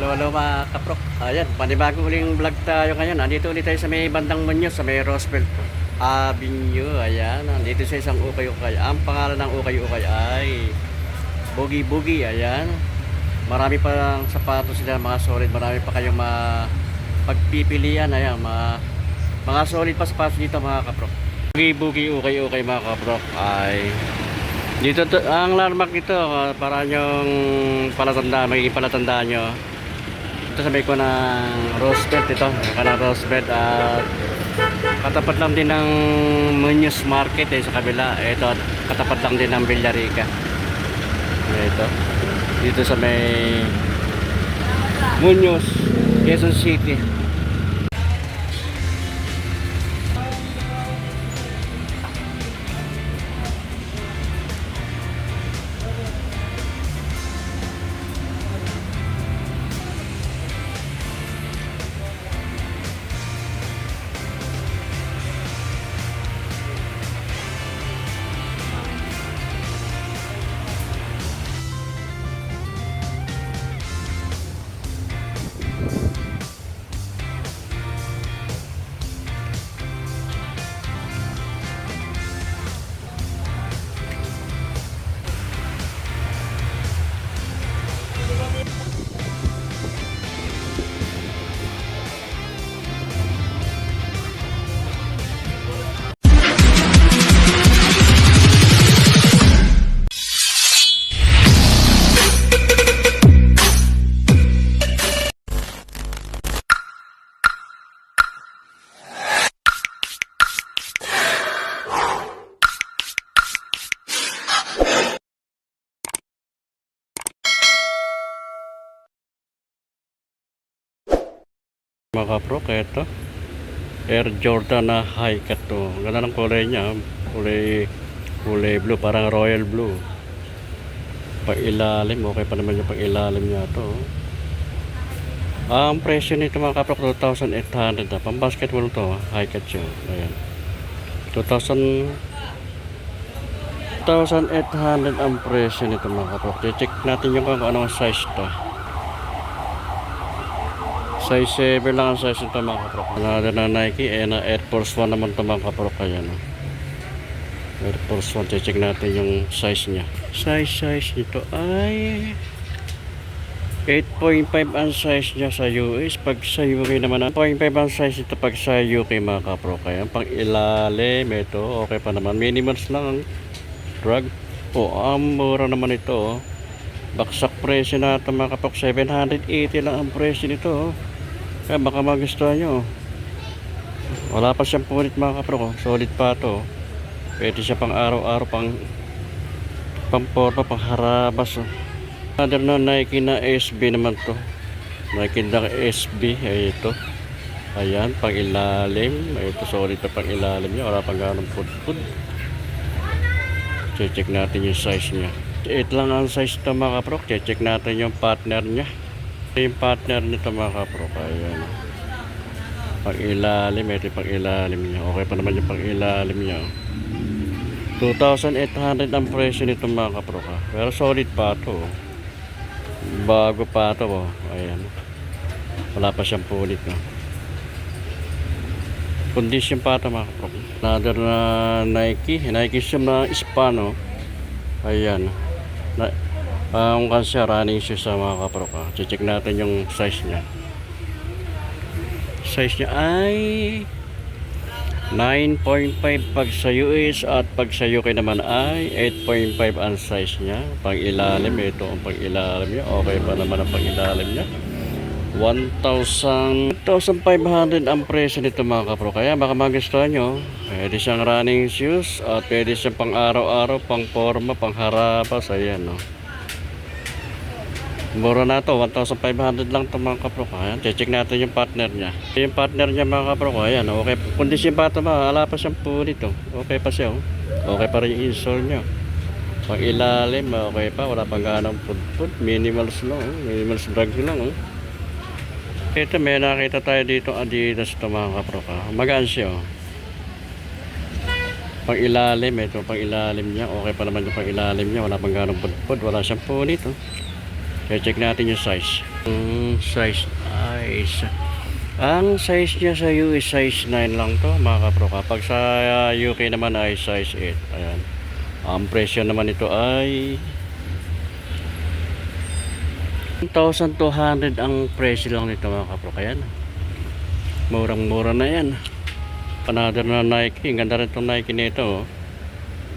Hello mga kaprok. Ayan, panibagong uling vlog tayo ngayon. Andito ulit tayo sa may bandang Muñoz, sa may Roosevelt Avenue. Ayan, nandito sa isang ukay-ukay. Ang pangalan ng ukay-ukay ay Boogie Boogie. Ayan, marami pa sapatos sila, mga solid. Marami pa kayong pagpipilian. Ayan, mga solid pa sapatos dito mga kaprok. Boogie Boogie ukay-ukay mga kaprok ay dito ang landmark ito para yung palatandaan, magiging palatandaan nyo. Ito sabi ko ng Roosevelt, ito kanang Roosevelt at katapat lang din ng Muñoz Market sa kabila. Ito katapat lang din ng Villarica. Ito dito sa may Muñoz, Quezon City. Mga kaprok, ito Air Jordan na high cut to. Ganda ng kulay niya, kulay blue, parang royal blue. Pag ilalim, okay pa naman yung pag ilalim niya to. Ang presyo nito mga kaprok 2,800 na. Pang basketball to, high cut yun. Ayan, 2,800 ang presyo nito mga kaprok. Check natin yung kung anong size to. Size 7 lang ang size nito mga kaprok. Another na Nike, na Air Force 1 naman ito mga kaprok. Ayan, Air Force 1, check natin yung size nya. Size nito ay 8.5 ang size nya sa US. Pag sa UK naman 8.5 ang size ito pag sa UK mga kaprok. Ayan, pang ilalim ito, okay pa naman. Minimals lang ang drag. Ang mura naman ito. Baksak presyo na ito mga kaprok, 780 lang ang presyo nito. Kaya baka magustuhan nyo. Wala pa siyang punit mga kaprok. Solid pa ito. Pwede siya pang araw-araw, pang porma, pang harabas. Another na Nike na SB naman to. Nike na SB. Ay ito. Ayan, pang ilalim. Ito solid pa pang ilalim niya. Wala pang ganong pud-pud. Check natin yung size niya. 8 lang ang size ito mga kaprok. Check natin yung partner niya. Yung partner nito mga kaprok. Ayan, pang ilalim. Ito yung pang ilalim niya. Okay pa naman yung pang ilalim niya. 2,800 ang presyo nito mga kaprok. Pero solid pa ito. Bago pa ito. Ayan, wala pa siyang punit. Condition pa ito mga kaprok. Another na Nike shoe na Hispano. Ayan, ang kansiya running shoes sa mga kaprok. Check natin yung size nya. Size nya ay 9.5 pag sa US at pag sa UK naman ay 8.5 ang size nya. Pang ilalim, ito ang pang ilalim nya. Okay pa naman ang pang ilalim nya. 1,500 ang presyo nito mga kaprok. Kaya baka magustuhan nyo. Pwede siyang running shoes at pwede siyang pang araw-araw, pang forma, pang harapas. Ayan, mura na to, 1,500 lang ito mga kaprok. Ayan, check natin yung partner nya. Yung partner nya mga kaprok, ayan, okay. Kondisyon pa ito, wala pa siyang punit. Okay pa siya. Okay pa rin yung insole nya. Pang ilalim, okay pa, wala pang ganang pud-pud. Minimals lang, minimals drag lang. Ito, may nakita tayo dito Adidas ito mga kaprok. Magaan siya. Pang ilalim, ito pang ilalim niya. Okay pa naman yung pang ilalim niya. Wala pang ganong pud-pud. Wala siyang punit. check natin yung size. Ang size niya sa US size 9 lang to mga kapro. Kapag sa UK naman ay size 8. Ayan. Ang presyo naman ito ay 1,200 ang presyo lang nito mga kapro. Kaya murang-mura na yan. Another na Nike. Ang ganda rin itong Nike nito.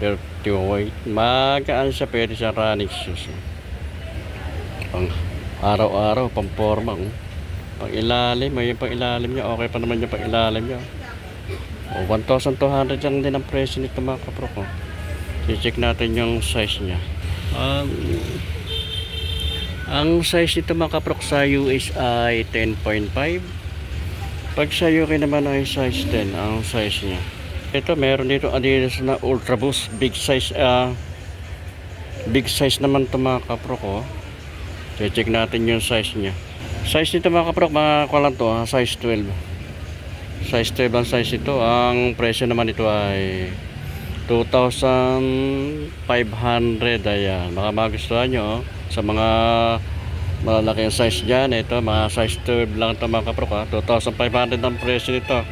Dirty white. Magaan siya. Pwede sa running shoes. Pang araw-araw. Pang forma. Pang ilalim. May pang ilalim niya. Okay pa naman yung pang ilalim niya. 1,200 lang din ang presyo nito mga kapro ko. I-check natin yung size niya. Ang size nito mga kapro sa US ay 10.5. Pag sa UK naman ay size 10 ang size niya. Ito meron dito Adidas na Ultra Boost big size. Big size naman ito mga kapro ko. I-check natin yung size niya. Size nito mga kapro, mga kulang to, size 12. Size 12 ang size ito. Ang presyo naman ito ay 2,500. Ayan, baka magustuhan nyo sa mga malaki ang size dyan. Ito, mga size 12 lang ito mga kapro. 2,500 ang presyo nito.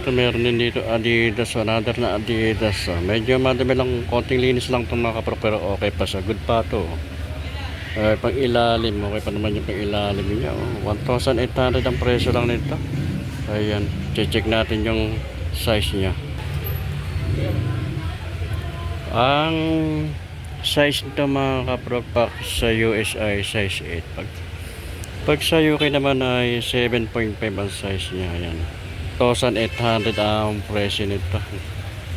Ito meron din dito Adidas, another na Adidas. Medyo madami lang, konting linis lang ito mga kapro, pero okay pa siya. Good pa ito. Pang ilalim, okay pa naman yung pang ilalim niya. 1,800 ang presyo lang nito. Ayan, check natin yung size niya. Ang size nito mga kapropak sa US ay size 8. Pag sa UK naman ay 7.5 ang size niya. Ayan, 1,800 ang presyo nito.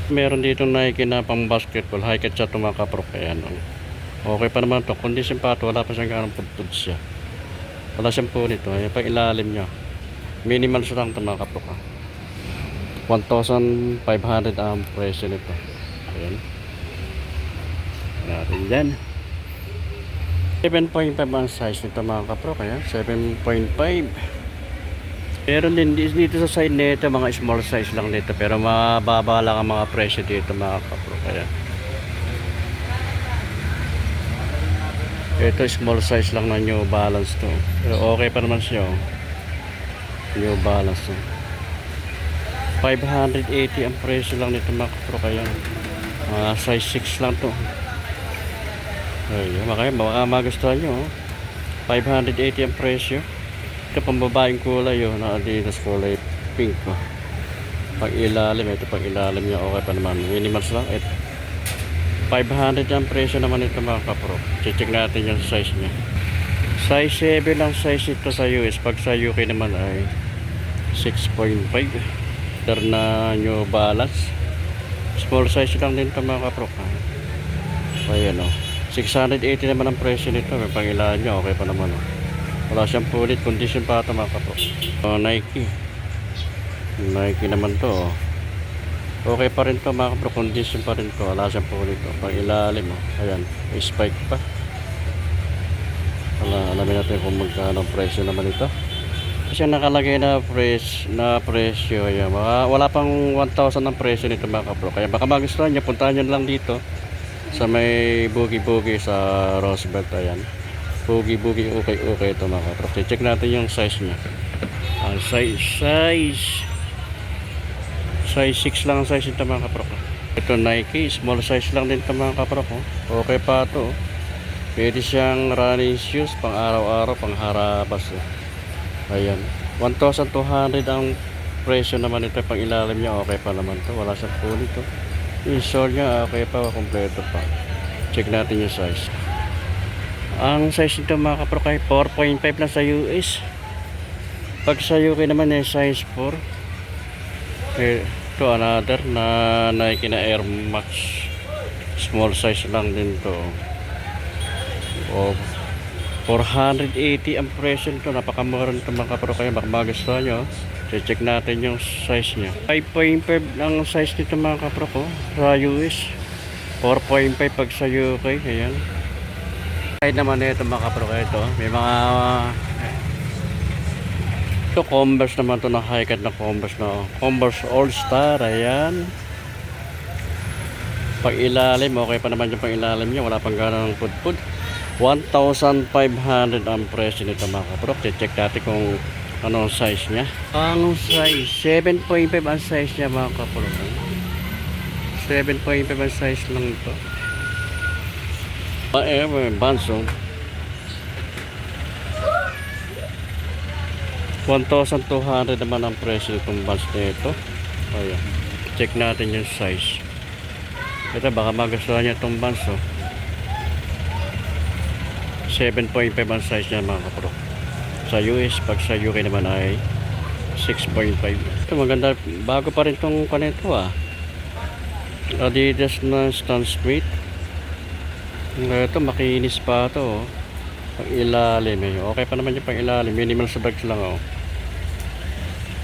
Meron dito Nike na pang basketball, high cut siya ito mga kaprok. Ayan, okay pa naman ito. Kundi simpato, wala pa siyang ganang pudpud siya. Wala siyang punit. Ayan, pang ilalim niya. Minimal siya lang ito mga kaprok. 1,500 ang presyo nito. Ayan. Natin dyan. 7.5 ang size nito mga kaprok. Ayan, 7.5. Meron din dito sa side nito mga small size lang dito, pero mababa lang ang mga presyo dito mga kaprok. Ayan. Ito small size lang na New Balance to. Pero okay pa naman siya. New Balance. 580 ang presyo lang nito mga kapro. Kaya size 6 lang to. Ayun, baka magustuhan nyo. 580 ang presyo. Ito pang babaeng kulay na Adidas kulay pink. Pag ilalim, ito pag ilalim niya okay pa naman. Minimals lang. 500 ang presyo naman ito mga kapro. Check natin yung size niya. Size 7 lang size ito sa US. Pag sa UK naman ay 6.5. Na New Balance. Small size lang din ito mga kapro. Ayan o. 680 naman ang presyo nito. May pangilaan niya. Okay pa naman o. Wala siyang pulit. Condition pa ito mga kapro. Nike. Nike naman to o. Okay pa rin to mga kapro, condition pa rin to. Wala siyang pulit to. Pang ilalim ayan, may spike pa. Alamin natin kung magkano ang presyo naman ito. Kasi nakalagay na presyo. Ayan, wala pang 1,000 ang presyo nito mga kapro. Kaya baka magustuhan nyo, puntahan nyo lang dito sa may bugi-bugi sa Roosevelt. Ayan, bugi-bugi okay ito mga kapro. Check natin yung size nya. Ang size 6 lang ang size nito mga kapro. Ito Nike, small size lang din ito mga kapro. Okay pa ito. Pwede siyang running shoes, pang araw-araw, pang harabas. Ayan, 1,200 ang presyo naman ito. Pang ilalim niya okay pa naman to. Wala siyang pulit to. Yung sole niya okay pa, kompleto pa. Check natin yung size. Ang size nito mga kapro kay 4.5 lang sa US. Pag sa UK naman ay size 4. Ito another na Nike na Air Max, small size lang din to. 480 ang presyo nito. Napakamura nito mga kapro. Kaya baka magustuhan nyo, check natin yung size nya. 5.5 ang size nito mga kapro ko sa US. 4.5 pag sa UK. Ayan. Kahit naman ito mga kapro, ito may mga ito Converse naman to, na high cut na Converse na Converse All Star. Ayan, pag ilalim okay pa naman yung pang ilalim niya, wala pang ganang pudpud. 1,500 ang presyo nito mga kaprok. Check natin kung anong size niya. Ang size, 7.5 ang size niya mga kaprok. 7.5 ang size lang ito. Banso. 1,200 naman ang presyo itong banso nito. Ayan. Check natin yung size. Ito baka magustuhan niya itong banso. 7.5 ang size niya mga kapro. Sa US, pag sa UK naman ay 6.5. Ito maganda, bago pa rin itong kanito Adidas na Stan Smith. Ito makinis pa ito pang ilalim okay pa naman yung pang ilalim, minimal sa bags lang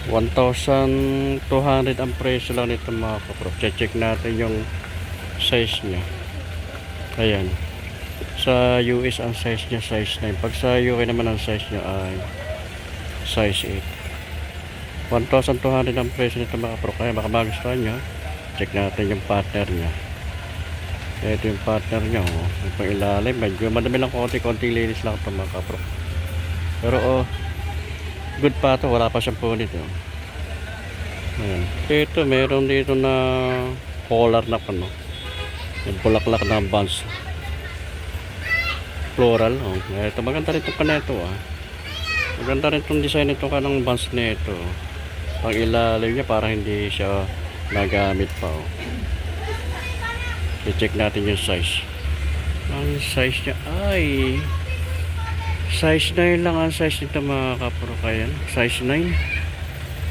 1,200 ang presyo lang nito mga kapro. Check natin yung size nya. Ayan, sa US ang size nya size 9, pag sa UK naman ang size nya ay size 8. 1,200 ang presyo nito mga kapro. Kaya baka magustuhan nyo, check natin yung partner nya. Ito yung partner nya yung pang ilalim, medyo madami lang konti linis lang ito mga kapro. Pero good pa ito, wala pa siyang punit Ayan. Ito meron dito na collar na yung bulaklak na buns floral ito maganda rin itong kaneto maganda rin itong design ito kanang buns nito pang ilalim niya parang hindi siya nagamit pa i-check natin yung size. Ang size niya ay size 9 lang ang size nito mga kapro. Kaya size 9.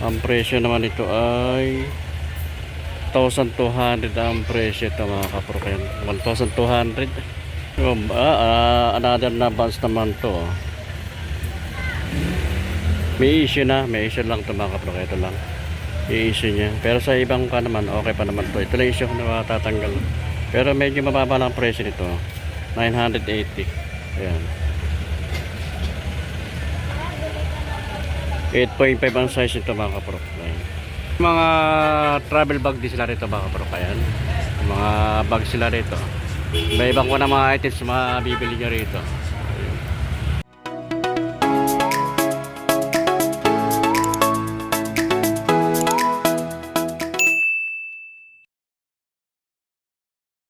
Ang presyo naman ito ay 1,200 ang presyo ito mga kapro. Kaya 1,200. Another na bands naman to may issue lang ito mga kapro. Kaya ito lang i-issue niya, pero sa ibang ka naman okay pa naman to. Ito lang issue na matatanggal, pero medyo mababa lang ang presyo nito, 980. Ayan, 8.5 ang size nito mga kapro. Ayan. Mga travel bag din sila rito mga kapro. Ayan, mga bag sila rito, may ibang ko na mga items mga bibili nyo rito.